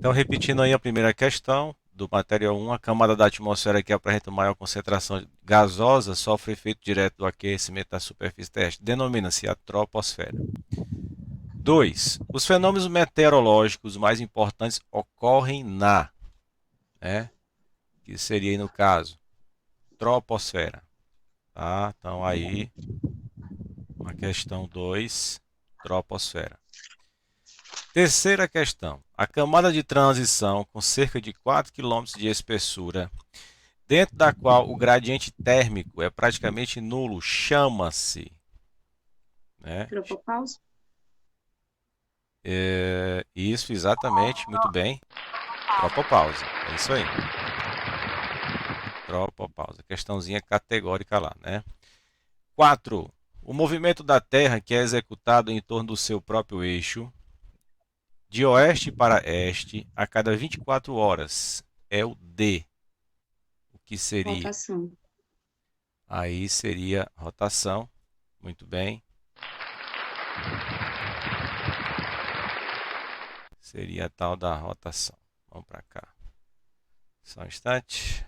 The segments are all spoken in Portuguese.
Então, repetindo aí a primeira questão do material 1, a camada da atmosfera que apresenta maior concentração gasosa sofre efeito direto do aquecimento da superfície terrestre. Denomina-se a troposfera. 2. Os fenômenos meteorológicos mais importantes ocorrem né, que seria aí no caso, troposfera. Tá? Então aí, a questão 2, troposfera. Terceira questão. A camada de transição, com cerca de 4 quilômetros de espessura, dentro da qual o gradiente térmico é praticamente nulo, chama-se, né? Tropopausa? Isso, exatamente, muito bem. Tropopausa. É isso aí. Tropopausa. Questãozinha categórica lá, né? 4. O movimento da Terra, que é executado em torno do seu próprio eixo, de oeste para este, a cada 24 horas, é o D. O que seria? Rotação. Aí seria rotação. Muito bem. Seria a tal da rotação. Vamos para cá. Só um instante.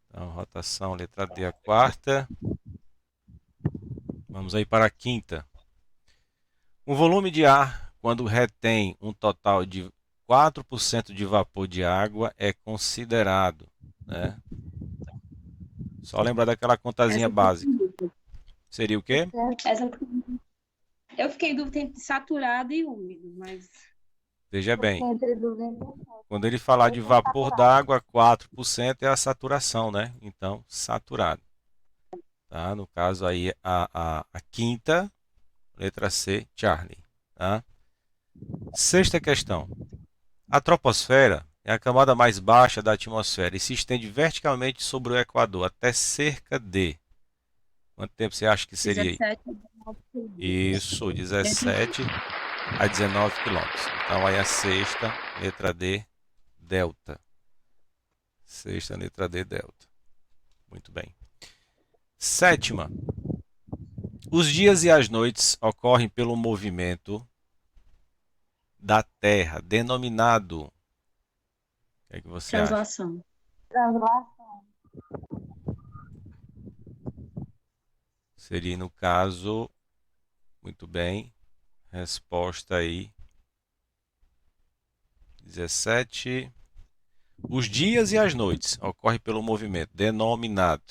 Então, rotação, letra D, a quarta. Vamos aí para a quinta. Um volume de ar, quando retém um total de 4% de vapor de água, é considerado, né? Só lembrar daquela contazinha Essa eu fiquei básica. em dúvida. Seria o quê? Essa eu fiquei em dúvida entre saturado e úmido, mas Veja Eu bem. fiquei entre dúvida Quando ele falar de entre vapor saturado. d'água, 4% é a saturação, né? Então, saturado. Tá? No caso aí, a quinta, letra C, Charlie. Tá? Sexta questão. A troposfera é a camada mais baixa da atmosfera e se estende verticalmente sobre o Equador até cerca de... Quanto tempo você acha que seria aí? 17, 19 quilômetros. Isso, 17 a 19 quilômetros. Então aí a sexta, letra D, delta. Sexta, letra D, delta. Muito bem. Sétima. Os dias e as noites ocorrem pelo movimento da Terra, denominado... O que é que você acha? Translação. Translação. Seria no caso... Muito bem. Resposta aí. 17. Os dias e as noites ocorrem pelo movimento denominado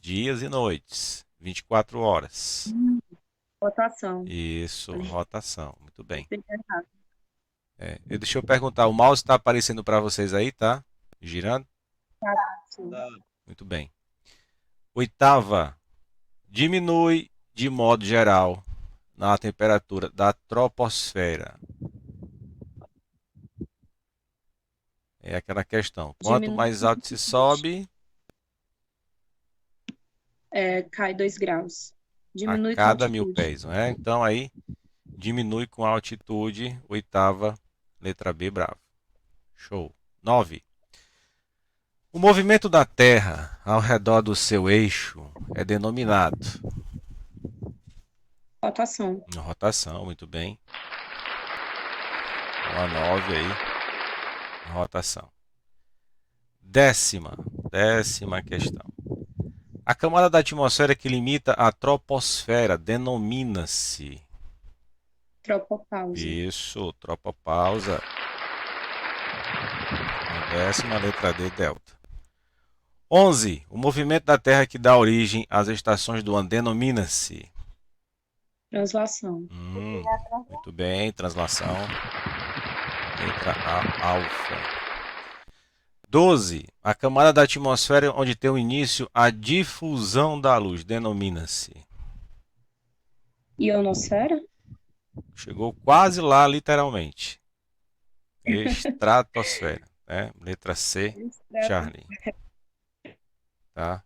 dias e noites, 24 horas. Rotação. Isso, Falei rotação. Muito bem. errado. Deixa eu perguntar, o mouse está aparecendo para vocês aí, tá? Girando? Sim. Muito bem. Oitava, diminui de modo geral na temperatura da troposfera. É aquela questão. Quanto Diminui, mais alto se sobe, cai 2 graus. a Diminui com cada 1000 altitude. pés, não é? Então aí diminui com a altitude, oitava, letra B, bravo. Show. 9. O movimento da Terra ao redor do seu eixo é denominado Rotação. rotação, muito bem. Então, a 9 aí, rotação. Décima questão. A camada da atmosfera que limita a troposfera denomina-se... Tropopausa. Isso, tropopausa. A décima, letra D, delta. 11. O movimento da Terra que dá origem às estações do ano denomina-se... Translação. Muito bem, translação. Letra A, alfa. 12. A camada da atmosfera onde tem o início a difusão da luz denomina-se... Ionosfera? Chegou quase lá, literalmente. Estratosfera, né? Letra C, Charlie. Tá?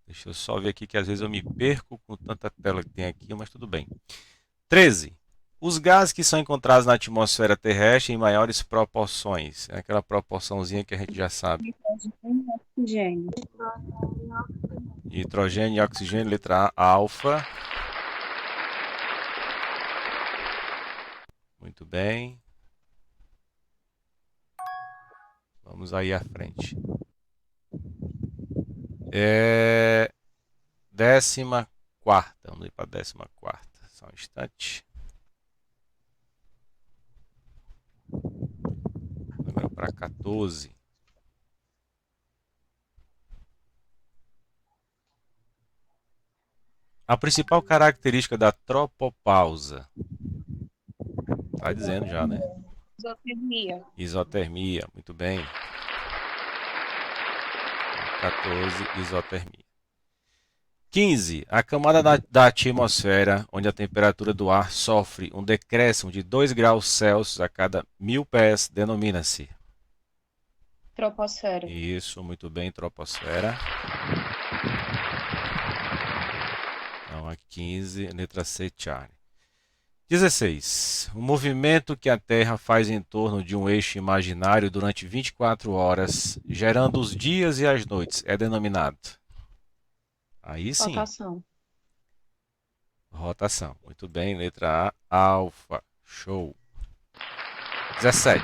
Deixa eu só ver aqui que às vezes eu me perco com tanta tela que tem aqui, mas tudo bem. 13. Os gases que são encontrados na atmosfera terrestre em maiores proporções. É aquela proporçãozinha que a gente já sabe. Oxigênio. Nitrogênio e oxigênio, letra A, alfa. Muito bem. Vamos aí à frente. 14ª. Vamos ir para a 14ª. Só um instante. Agora para 14. A principal característica da tropopausa. Tá dizendo já, né? Isotermia. Isotermia. Muito bem. 14, isotermia. 15. A camada da atmosfera, onde a temperatura do ar sofre um decréscimo de 2 graus Celsius a cada 1000 pés, denomina-se. Troposfera. Isso, muito bem, troposfera. Então, a 15, letra C, Charlie. 16. O movimento que a Terra faz em torno de um eixo imaginário durante 24 horas, gerando os dias e as noites, é denominado. Aí sim. Rotação. Rotação. Muito bem, letra A, alfa. Show. 17.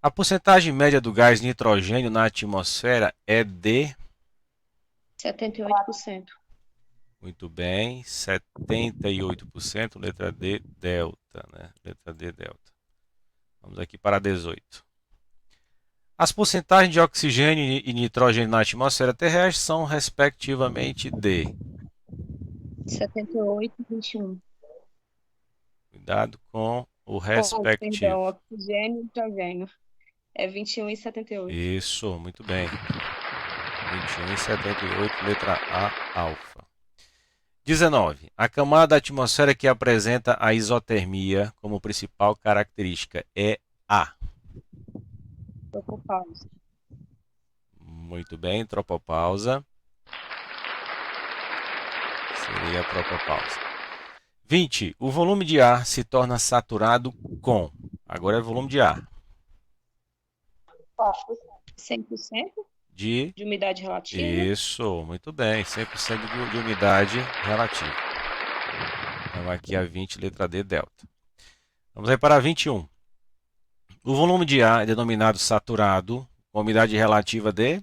A porcentagem média do gás nitrogênio na atmosfera é de... 78%. Muito bem, 78%, letra D, delta, né? Letra D, delta. Vamos aqui para 18. As porcentagens de oxigênio e nitrogênio na atmosfera terrestre são, respectivamente, de... 78 e 21. Cuidado com o Perdão, respectivo. oxigênio e nitrogênio. É 21 e 78. Isso, muito bem. 21 e 78, letra A, alfa. 19. A camada da atmosfera que apresenta a isotermia como principal característica é a... Tropopausa. Muito bem, tropopausa. Seria a tropopausa. 20. O volume de ar se torna saturado com... Agora é volume de ar. 100% De... de umidade relativa. Isso, muito bem. 100% de umidade relativa. Então aqui a 20, letra D, delta. Vamos aí para 21. O volume de ar é denominado saturado com umidade relativa de...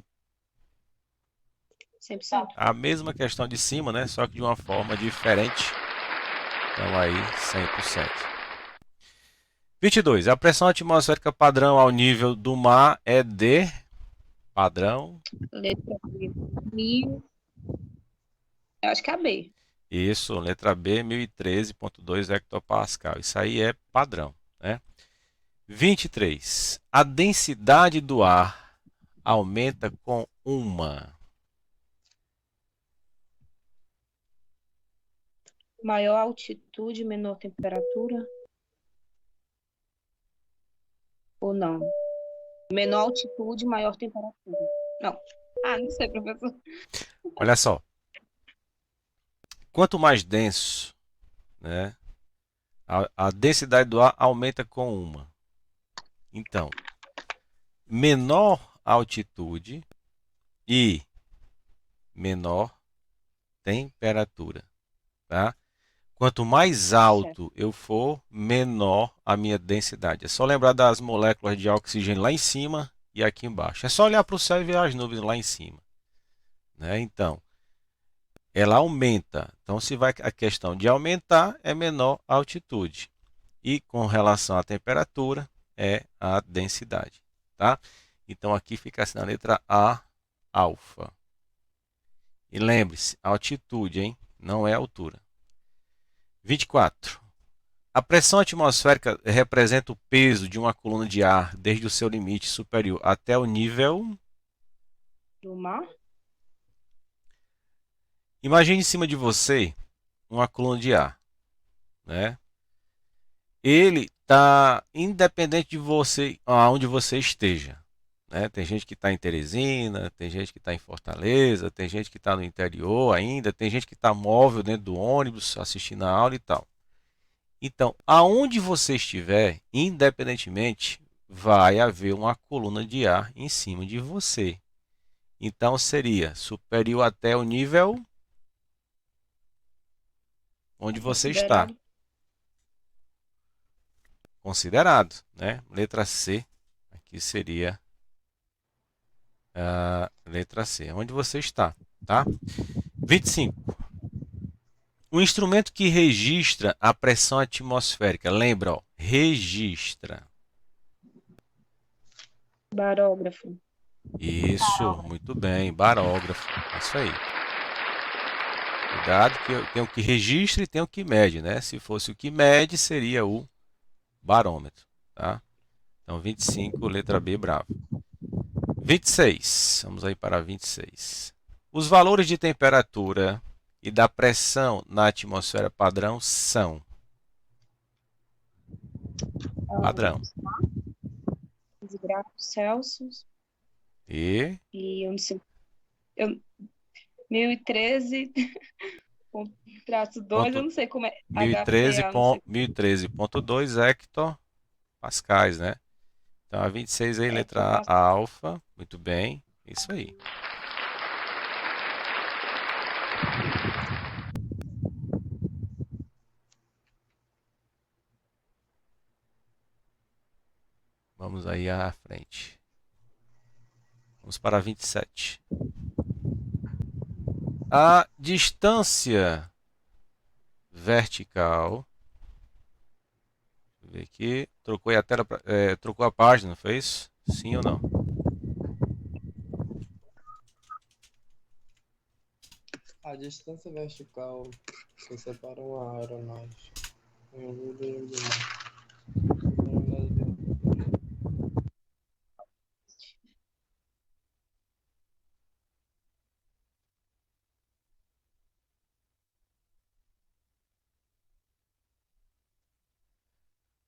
100%. A mesma questão de cima, né? Só que de uma forma diferente. Então aí 100%. 22. A pressão atmosférica padrão ao nível do mar é de... Padrão. Letra B. 1000. Eu acho que é a B. Isso, letra B, 1013,2 hectopascal. Isso aí é padrão, né? 23. A densidade do ar aumenta com uma... Maior altitude, menor temperatura. Ou não? Menor altitude, maior temperatura. Não. Ah, não sei, professor. Olha só. Quanto mais denso, né, a densidade do ar aumenta com uma. Então, menor altitude e menor temperatura, tá? Quanto mais alto eu for, menor a minha densidade. É só lembrar das moléculas de oxigênio lá em cima e aqui embaixo. É só olhar para o céu e ver as nuvens lá em cima, né? Então, ela aumenta. Então, se vai a questão de aumentar, é menor a altitude. E com relação à temperatura, é a densidade, tá? Então, aqui fica assim na letra A, alfa. E lembre-se, altitude, hein? Não é altura. 24. A pressão atmosférica representa o peso de uma coluna de ar desde o seu limite superior até o nível... Do mar? Imagine em cima de você uma coluna de ar, né? Ele está independente de você, aonde você esteja, né? Tem gente que está em Teresina, tem gente que está em Fortaleza, tem gente que está no interior ainda, tem gente que está móvel dentro do ônibus assistindo a aula e tal. Então, aonde você estiver, independentemente, vai haver uma coluna de ar em cima de você. Então, seria superior até o nível onde você está. considerado, né? Letra C, aqui seria a letra C, onde você está, tá? 25. O instrumento que registra a pressão atmosférica, lembra, ó, registra. Barógrafo. Isso, muito bem, barógrafo, isso aí. Cuidado que tem o que registra e tem o que mede, né? Se fosse o que mede, seria o barômetro, tá? Então, 25, letra B, bravo. 26, vamos aí para 26. Os valores de temperatura e da pressão na atmosfera padrão são padrão. 15 graus Celsius. E E eu não sei. 1013, traço 2, eu ponto, não sei como é. 1013, HPA, não sei. 1013,2 hectopascais, né? Então, a 26 aí, letra A, Hectopascal. alfa. Muito bem, isso aí. Vamos aí à frente. Vamos para 27. A distância vertical. Deixa eu ver aqui. Trocou aí a tela, trocou a página, não foi isso? Sim ou não? A distância vertical que separa uma aeronave em um nível de mar.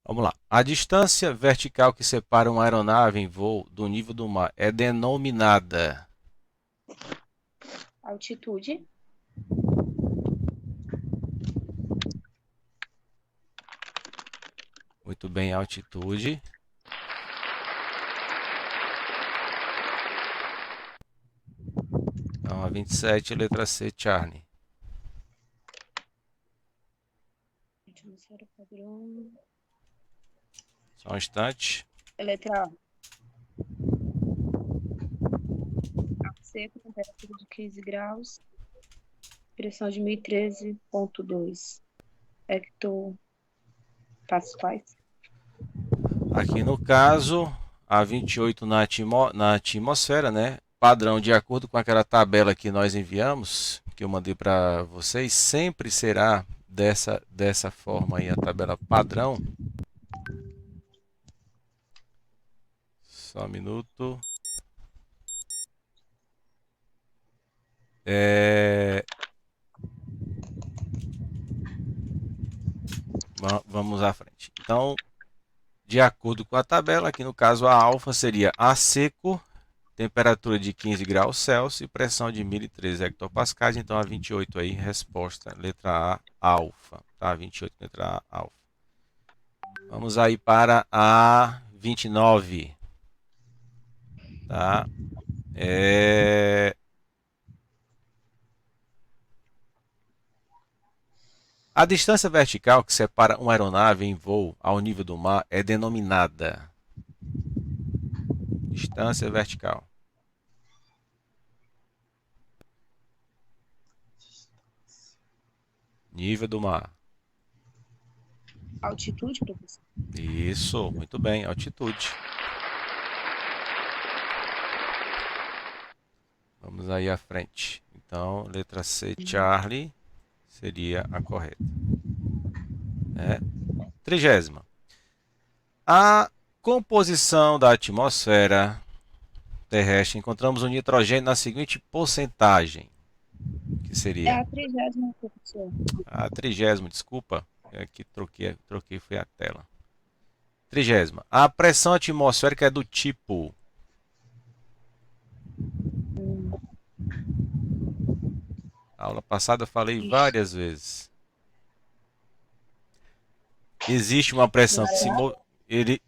Vamos lá. A distância vertical que separa uma aeronave em voo do nível do mar é denominada. Altitude. Muito bem, altitude. Então, a 27, letra C, Charlie. Atmosfera padrão. Só um instante. Letra A. Ar seco, temperatura de 15 graus. Pressão de 1013,2 hectopascais. Aqui no caso, a 28 na atmosfera, né? Padrão, de acordo com aquela tabela que nós enviamos, que eu mandei para vocês, sempre será dessa forma aí a tabela padrão. Só um minuto. Vamos à frente. Então, de acordo com a tabela, aqui no caso a alfa seria A seco, temperatura de 15 graus Celsius e pressão de 1013 hectopascais. Então, a 28 aí, resposta, letra A, alfa. Tá? 28, letra A, alfa. Vamos aí para a 29. Tá? A distância vertical que separa uma aeronave em voo ao nível do mar é denominada distância vertical. Nível do mar. Altitude, professor. Isso, muito bem, altitude. Vamos aí à frente. Então, letra C, Charlie, seria a correta. 30ª. A composição da atmosfera terrestre, encontramos o nitrogênio na seguinte porcentagem, que É seria a 30ª, professor. a 30ª, desculpa, que troquei foi a tela. 30ª. A pressão atmosférica é do tipo. Na aula passada eu falei várias vezes. Existe uma pressão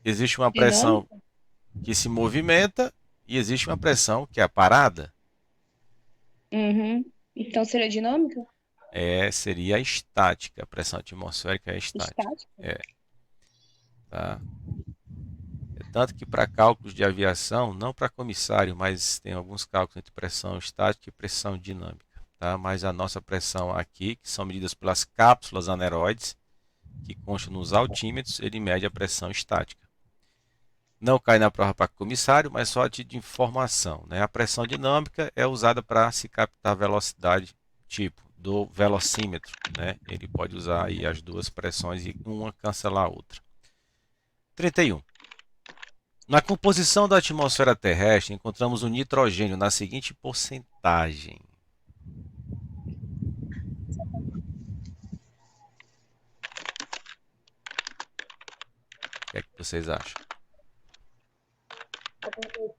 existe uma pressão Dinâmica? que se movimenta e existe uma pressão que é a parada. Uhum. Então seria dinâmica? Seria a estática. A pressão atmosférica é estática. Estática? Tá? Tanto que para cálculos de aviação, não para comissário, mas tem alguns cálculos entre pressão estática e pressão dinâmica. Tá? Mas a nossa pressão aqui, que são medidas pelas cápsulas aneroides, que constam nos altímetros, ele mede a pressão estática. Não cai na prova para comissário, mas só de informação. Né? A pressão dinâmica é usada para se captar velocidade, tipo do velocímetro. Né? Ele pode usar aí as duas pressões e uma cancelar a outra. 31. Na composição da atmosfera terrestre, encontramos o nitrogênio na seguinte porcentagem. O que é que vocês acham?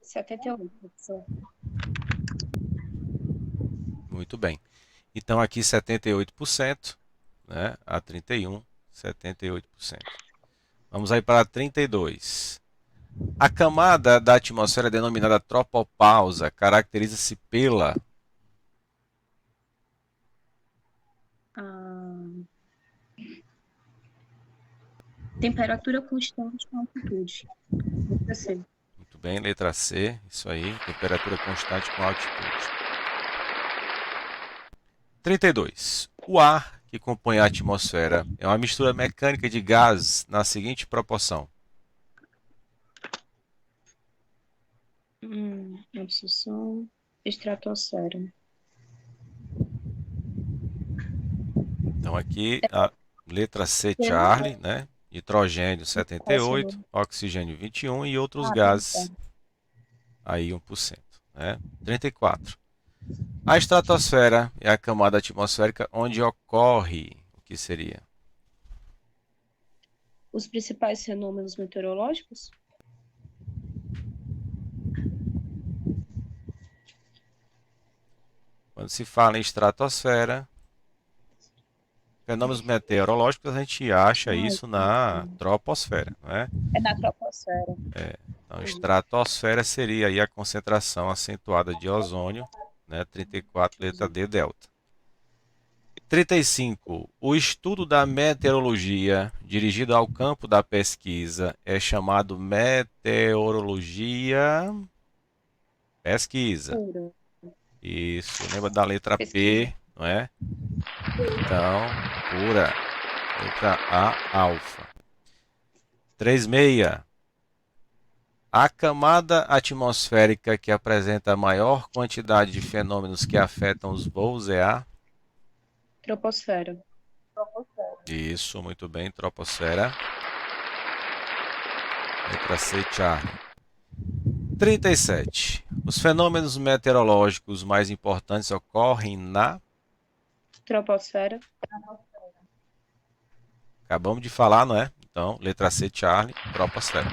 78, professor. Muito bem. Então aqui 78%, né? A 31, 78%. Vamos aí para 32. A camada da atmosfera denominada tropopausa caracteriza-se pela Temperatura constante com altitude. Letra C. Muito bem, letra C, isso aí, temperatura constante com altitude. 32. O ar que compõe a atmosfera é uma mistura mecânica de gases na seguinte proporção. Absorção, estratosfera. Então aqui a letra C, Charlie, né? Nitrogênio 78, oxigênio 21 e outros gases aí 1%, né? 34. A estratosfera é a camada atmosférica onde ocorre o que seria? Os principais fenômenos meteorológicos? Quando se fala em estratosfera, fenômenos meteorológicos, a gente acha isso na troposfera, não é? É na troposfera. Então, estratosfera seria aí a concentração acentuada de ozônio, né? 34, letra D, delta. 35. O estudo da meteorologia dirigido ao campo da pesquisa é chamado meteorologia pesquisa. Isso, lembra da letra P, não é? Então, pura. Letra A, alfa. 36. A camada atmosférica que apresenta a maior quantidade de fenômenos que afetam os voos é a... Troposfera. Isso, muito bem, troposfera. Letra C, Charlie. 37. Os fenômenos meteorológicos mais importantes ocorrem na... Troposfera. Acabamos de falar, não é? Então, letra C, Charlie, troposfera.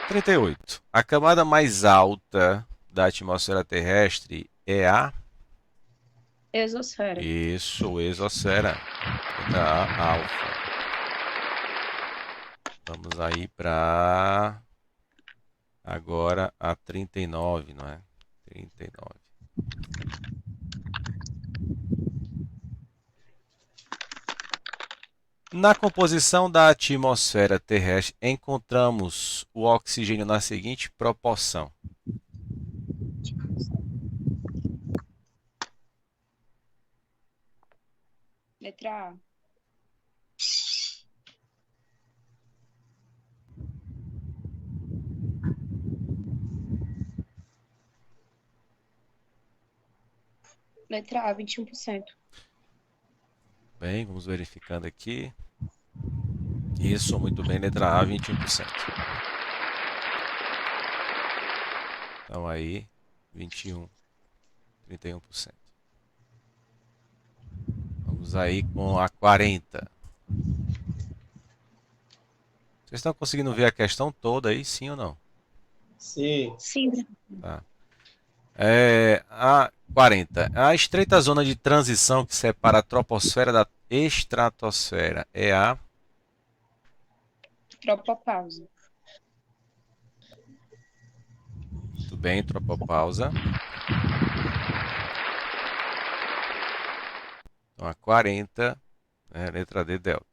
38. A camada mais alta da atmosfera terrestre é a... Exosfera. Isso, exosfera. Letra A, alfa. Vamos aí para agora a 39, não é? 39. Na composição da atmosfera terrestre, encontramos o oxigênio na seguinte proporção. Letra A. Letra A, 21%. Bem, vamos verificando aqui. Isso, muito bem, letra A, 21%. Então aí, 21, 31%. Vamos aí com a 40. Vocês estão conseguindo ver a questão toda aí, sim ou não? Sim. Sim. Tá. A 40. A estreita zona de transição que separa a troposfera da estratosfera é a... Tropopausa. Muito bem, tropopausa. Então a 40, né, letra D, delta.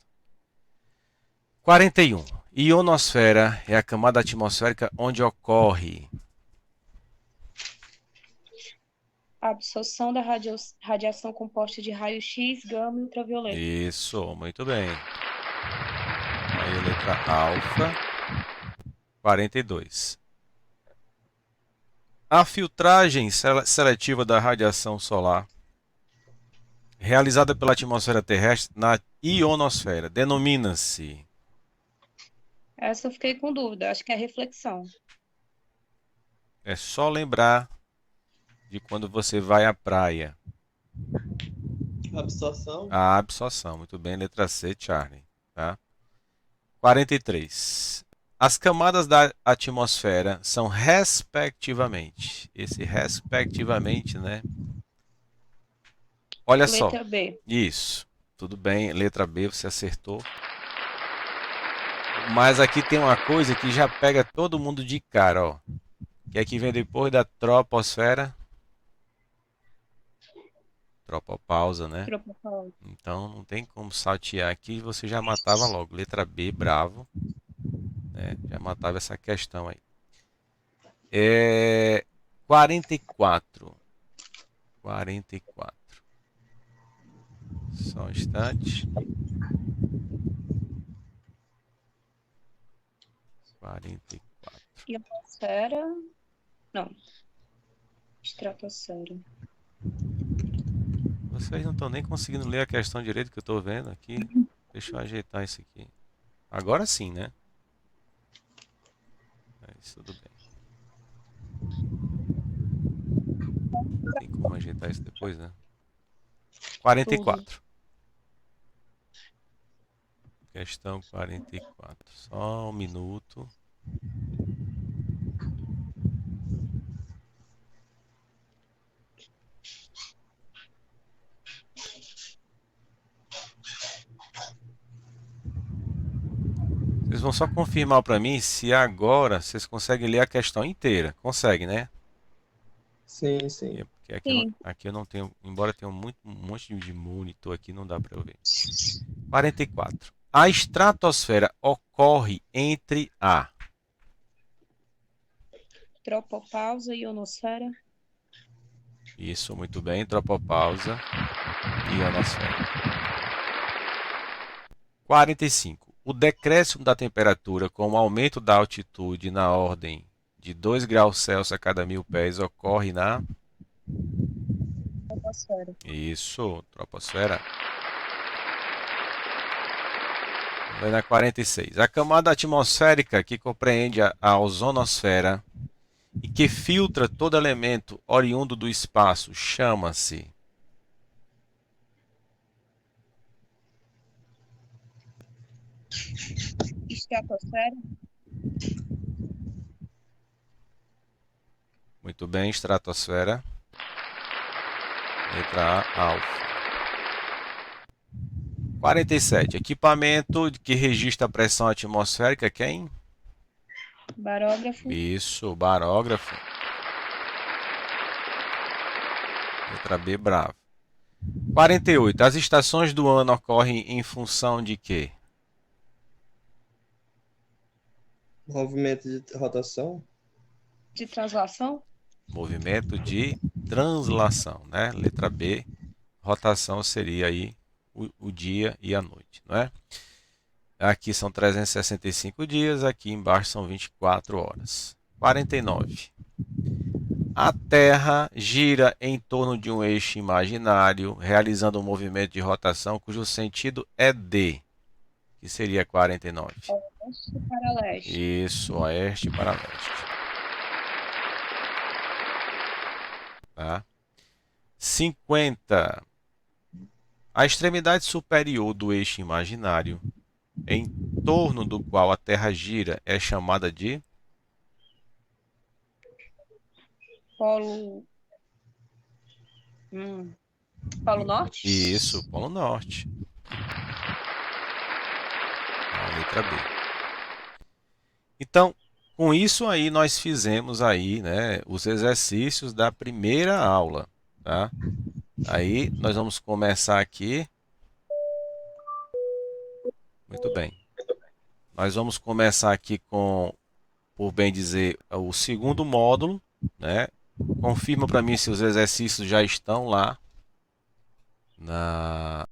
41. Ionosfera é a camada atmosférica onde ocorre A absorção da radiação composta de raio-x, gama e ultravioleta. Isso, muito bem. Aí a letra alfa. 42. A filtragem seletiva da radiação solar, realizada pela atmosfera terrestre na ionosfera, denomina-se. Essa eu fiquei com dúvida, acho que é reflexão. É só lembrar de quando você vai à praia. Absorção. A absorção, muito bem, letra C, Charlie. Tá? 43. As camadas da atmosfera são respectivamente. Esse respectivamente, né? Olha só. Letra B. Isso. Tudo bem, letra B, você acertou. Mas aqui tem uma coisa que já pega todo mundo de cara, ó. Que é que vem depois da troposfera. Tropopausa, né? Tropopausa. Então não tem como saltear aqui, você já matava logo. Letra B, bravo. Né? Já matava essa questão aí. 44. 44. Só um instante. 44. Ionosfera. Não. Estratosfera. Vocês não estão nem conseguindo ler a questão direito que eu estou vendo aqui. Deixa eu ajeitar isso aqui. Agora sim, né? Mas tudo bem. Tem como ajeitar isso depois, né? 44. Questão 44. Só um minuto. Vocês vão só confirmar para mim se agora vocês conseguem ler a questão inteira. Consegue, né? Sim, sim. Porque aqui eu não tenho, embora tenha um monte de monitor aqui, não dá para eu ver. 44. A estratosfera ocorre entre a Tropopausa e ionosfera. Isso, muito bem, tropopausa e ionosfera. 45. O decréscimo da temperatura com o aumento da altitude na ordem de 2 graus Celsius a cada 1000 pés ocorre na... Troposfera. Isso, troposfera. Na 46. A camada atmosférica que compreende a ozonosfera e que filtra todo elemento oriundo do espaço chama-se... Estratosfera. Muito bem, estratosfera. Letra A, alfa. 47. Equipamento que registra a pressão atmosférica, quem? Barógrafo. Isso, barógrafo. Letra B, bravo. 48. As estações do ano ocorrem em função de quê? Movimento de rotação. De translação. Movimento de translação, né? Letra B, rotação seria aí o dia e a noite, não é? Aqui são 365 dias, aqui embaixo são 24 horas. 49. A Terra gira em torno de um eixo imaginário, realizando um movimento de rotação cujo sentido é D, que seria 49. Oeste para leste. Isso, oeste para leste. Tá? 50. A extremidade superior do eixo imaginário, em torno do qual a Terra gira, é chamada de... Polo. Polo Norte? Isso, Polo Norte. A letra B. Então, com isso aí nós fizemos aí, né, os exercícios da primeira aula, tá? Aí nós vamos começar aqui. Muito bem. Nós vamos começar aqui com, por bem dizer, o segundo módulo, né? Confirma para mim se os exercícios já estão lá na